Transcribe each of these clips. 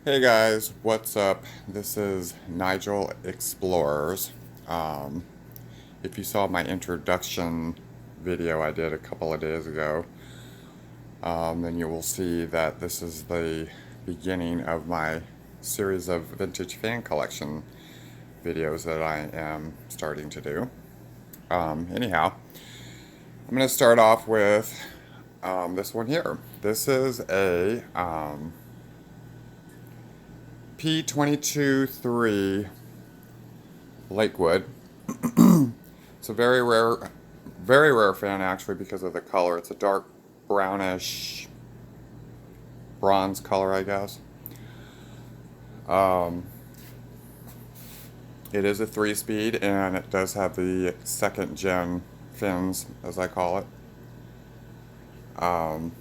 Hey guys, what's up? This is Nigel Explorers. Um, if you saw my introduction video I did a couple of days ago, then you will see that this is the beginning of my series of vintage fan collection videos that I am starting to do. Anyhow, I'm going to start off with this one here. This is a P-223 LakeWood. It's a very rare fan actually because of the color. It's a dark brownish bronze color, I guess. Um, it is a 3-speed and it does have the second gen fins, as I call it. Um,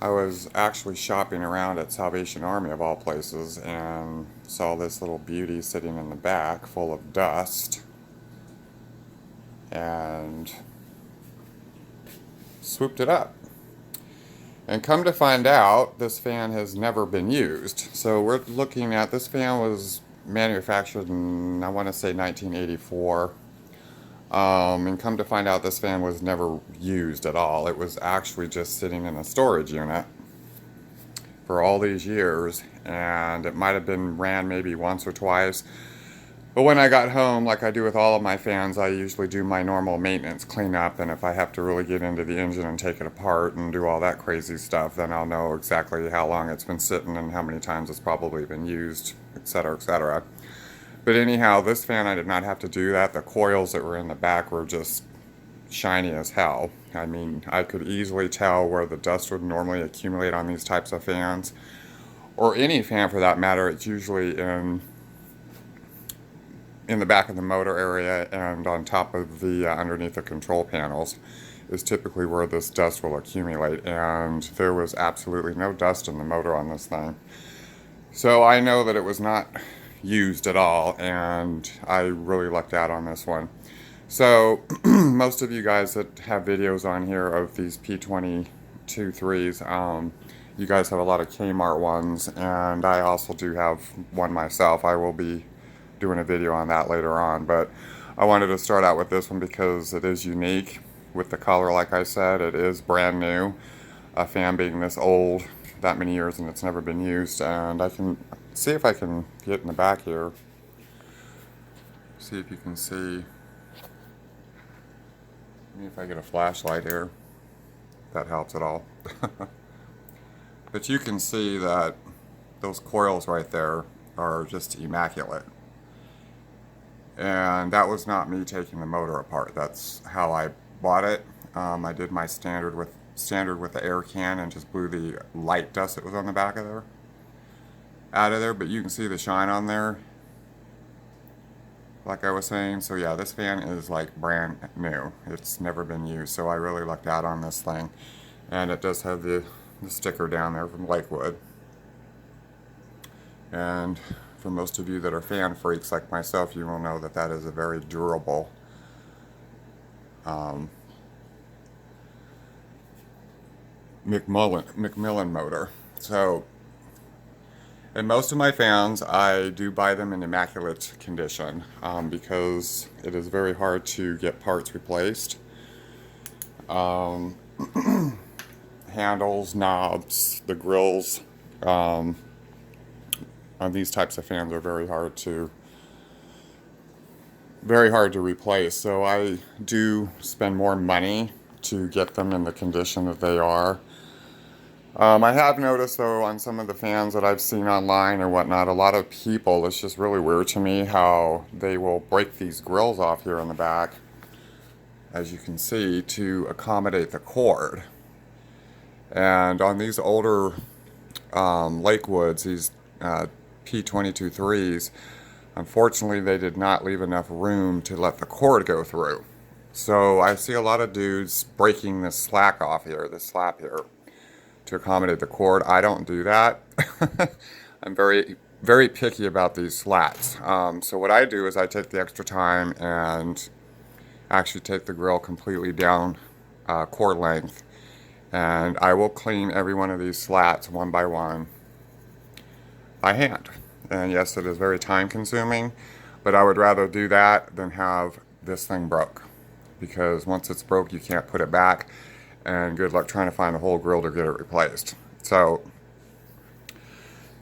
I was actually shopping around at Salvation Army of all places and saw this little beauty sitting in the back full of dust and swooped it up. And come to find out, this fan has never been used. So we're looking at, this fan was manufactured in, I want to say 1984. And come to find out, this fan was never used at all. It was actually just sitting in a storage unit for all these years. And it might have been ran maybe once or twice. But when I got home, like I do with all of my fans, I usually do my normal maintenance cleanup, and if I have to really get into the engine and take it apart and do all that crazy stuff, then I'll know exactly how long it's been sitting and how many times it's probably been used, etc., etc. But anyhow, this fan, I did not have to do that. The coils that were in the back were just shiny as hell. I mean, I could easily tell where the dust would normally accumulate on these types of fans, or any fan for that matter. It's usually in the back of the motor area and on top of the underneath the control panels is typically where this dust will accumulate, and there was absolutely no dust in the motor on this thing. So I know that it was not used at all, and I really lucked out on this one. So most of you guys that have videos on here of these P-223s, you guys have a lot of Kmart ones, and I also do have one myself. I will be doing a video on that later on, but I wanted to start out with this one because it is unique with the color. Like I said, it is brand new, a fan being this old, that many years, and it's never been used. And I can see if I can get in the back here, see if you can see, maybe if I get a flashlight here, if that helps at all. But you can see that those coils right there are just immaculate. And that was not me taking the motor apart. That's how I bought it. I did my standard with the air can and just blew the light dust that was on the back of there out of there. But you can see the shine on there, like I was saying. So yeah, this fan is like brand new. It's never been used. So I really lucked out on this thing. And it does have the sticker down there from LakeWood. And for most of you that are fan freaks like myself, you will know that that is a very durable Macmillan motor. So, in most of my fans, I do buy them in immaculate condition because it is very hard to get parts replaced. Handles, knobs, the grills on these types of fans are very hard to replace. So I do spend more money to get them in the condition that they are. I have noticed though on some of the fans that I've seen online or whatnot, a lot of people, it's just really weird to me how they will break these grills off here in the back, as you can see, to accommodate the cord. And on these older LakeWoods, these P-223s, unfortunately they did not leave enough room to let the cord go through. So I see a lot of dudes breaking this slack off here, this slap here, to accommodate the cord. I don't do that. I'm very picky about these slats. So what I do is I take the extra time and actually take the grill completely down cord length And I will clean every one of these slats one by one by hand. And yes, it is very time consuming, but I would rather do that than have this thing broke. Because once it's broke, you can't put it back, and good luck trying to find a whole grill to get it replaced. So,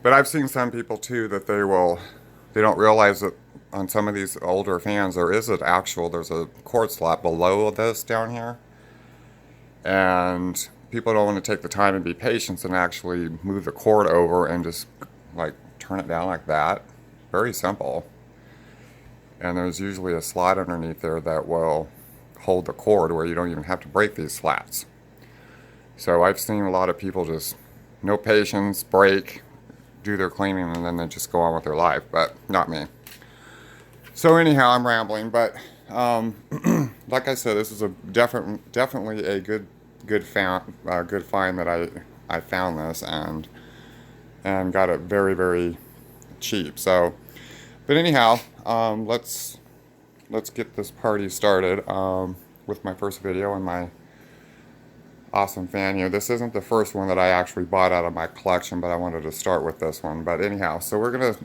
but I've seen some people too that they don't realize that on some of these older fans there's a cord slot below this down here, and people don't want to take the time and be patient and actually move the cord over and just like turn it down like that. Very simple. And there's usually a slot underneath there that will hold the cord where you don't even have to break these slats. So I've seen a lot of people just no patience, break, do their cleaning, and then they just go on with their life, but not me. So anyhow, I'm rambling, but like I said, this is definitely a good find that I found this and got it very, very cheap. So, but anyhow, let's get this party started with my first video and my awesome fan here. This isn't the first one that I actually bought out of my collection, but I wanted to start with this one. But anyhow, so we're gonna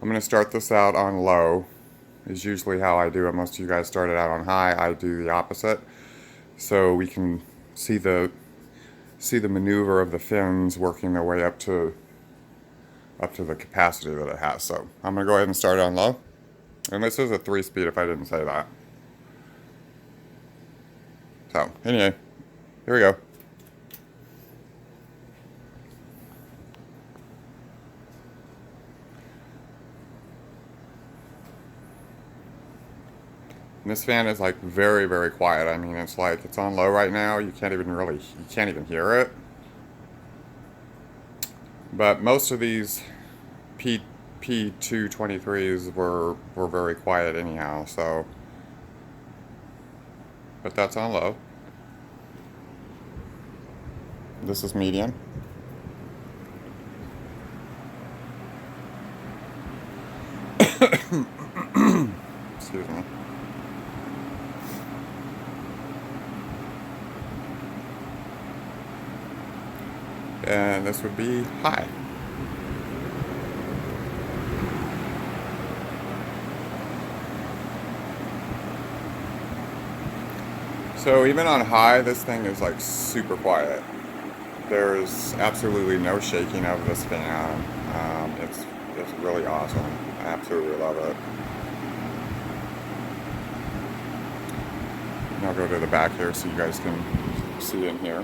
I'm gonna start this out on low, is usually how I do it. Most of you guys started out on high. I do the opposite, so we can see the maneuver of the fins working their way up to the capacity that it has. So I'm gonna go ahead and start it on low, and this is a 3-speed if I didn't say that. So, anyway, here we go. And this fan is like very, very quiet. I mean, it's like it's on low right now. You can't even hear it. But most of these P-223s were very quiet anyhow, so. But that's on low. This is medium. Excuse me. And this would be high. So even on high, this thing is like super quiet. There's absolutely no shaking of this fan. It's really awesome. I absolutely love it. And I'll go to the back here so you guys can see in here.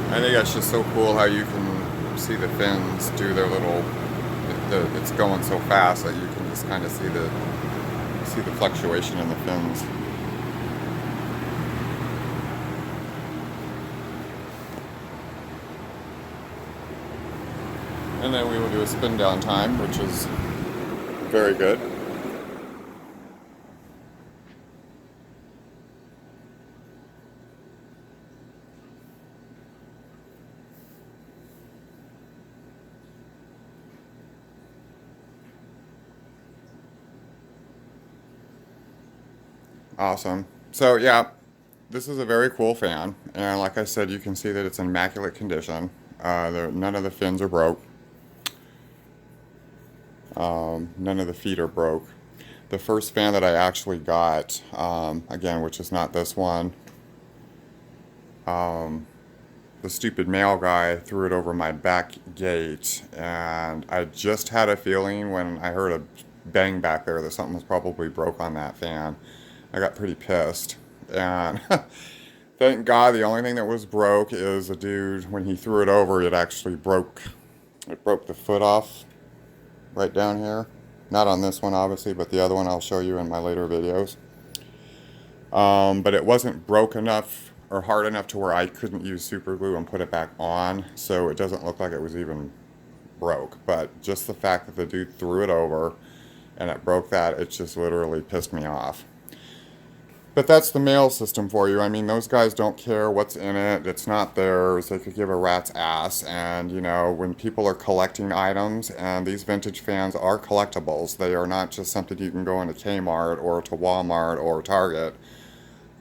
I think that's just so cool how you can see the fins do their little. It's going so fast that you can just kind of see the fluctuation in the fins. And then we will do a spin down time, which is very good. Awesome. So yeah, this is a very cool fan, and like I said, you can see that it's in immaculate condition. None of the fins are broke. None of the feet are broke. The first fan that I actually got, again, which is not this one, the stupid mail guy threw it over my back gate, and I just had a feeling when I heard a bang back there that something was probably broke on that fan. I got pretty pissed, and thank God the only thing that was broke is a dude, when he threw it over, it actually broke the foot off right down here. Not on this one obviously, but the other one I'll show you in my later videos. But it wasn't broke enough or hard enough to where I couldn't use super glue and put it back on, so it doesn't look like it was even broke. But just the fact that the dude threw it over and it broke that, it just literally pissed me off. But that's the mail system for you. I mean, those guys don't care what's in it. It's not theirs. They could give a rat's ass. And, you know, when people are collecting items, and these vintage fans are collectibles, they are not just something you can go into Kmart or to Walmart or Target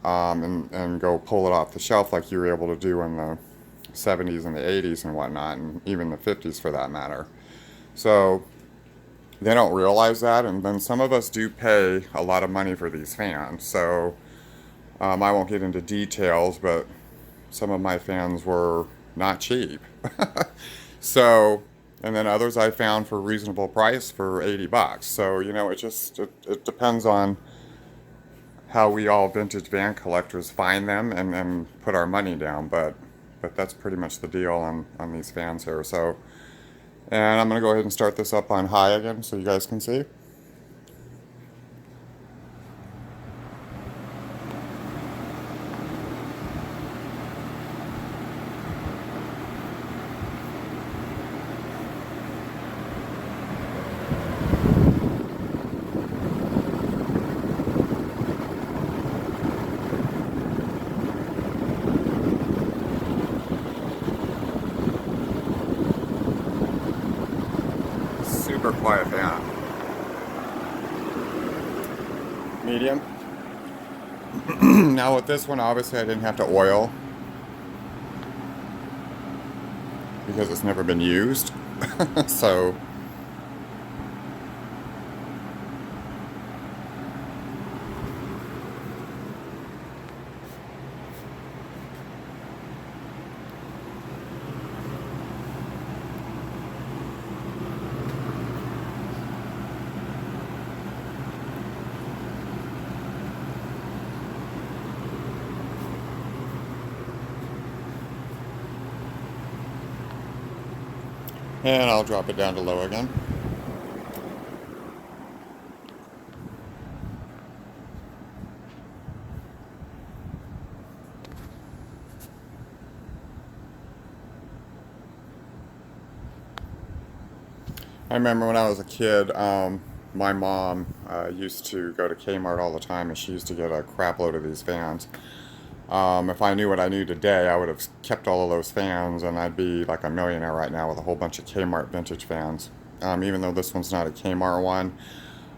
and go pull it off the shelf like you were able to do in the 70s and the 80s and whatnot, and even the 50s for that matter. So they don't realize that, and then some of us do pay a lot of money for these fans. So I won't get into details, but some of my fans were not cheap. So, and then others I found for reasonable price for 80 bucks. So, you know, it depends on how we all vintage van collectors find them and put our money down. But that's pretty much the deal on these fans here. So, and I'm going to go ahead and start this up on high again so you guys can see. Super quiet fan. Medium. Now with this one, obviously I didn't have to oil because it's never been used. So and I'll drop it down to low again. I remember when I was a kid, my mom used to go to Kmart all the time, and she used to get a crap load of these fans. If I knew what I knew today, I would have kept all of those fans, and I'd be like a millionaire right now with a whole bunch of Kmart vintage fans. Even though this one's not a Kmart one,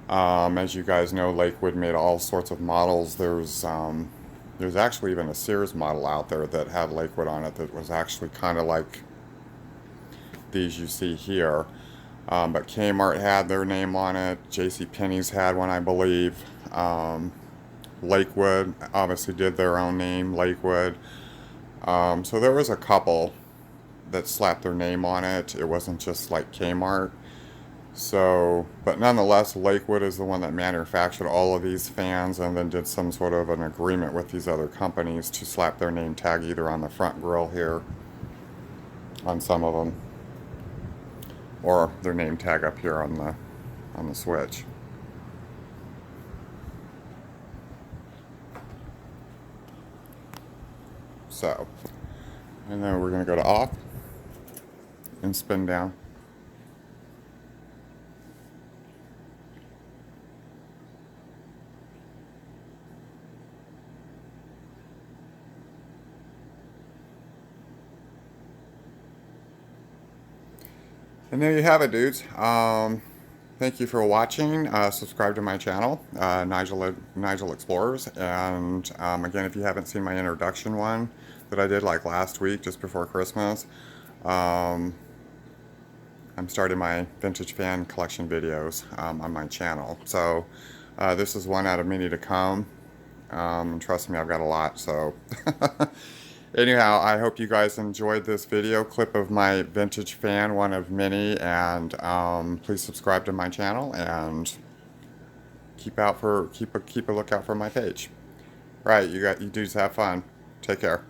as you guys know, LakeWood made all sorts of models. There's actually even a Sears model out there that had LakeWood on it that was actually kind of like these you see here. But Kmart had their name on it. JCPenney's had one, I believe. LakeWood obviously did their own name, LakeWood. So there was a couple that slapped their name on it. It wasn't just like Kmart. So, but nonetheless, LakeWood is the one that manufactured all of these fans and then did some sort of an agreement with these other companies to slap their name tag either on the front grille here, on some of them, or their name tag up here on the switch. So, and then we're going to go to off and spin down. And there you have it, dudes. Thank you for watching. Subscribe to my channel, Nigel Explorers. And again, if you haven't seen my introduction one that I did like last week, just before Christmas, I'm starting my vintage fan collection videos on my channel. So this is one out of many to come. Trust me, I've got a lot. So anyhow, I hope you guys enjoyed this video clip of my vintage fan, one of many, and please subscribe to my channel and keep a lookout for my page. Right, you dudes have fun. Take care.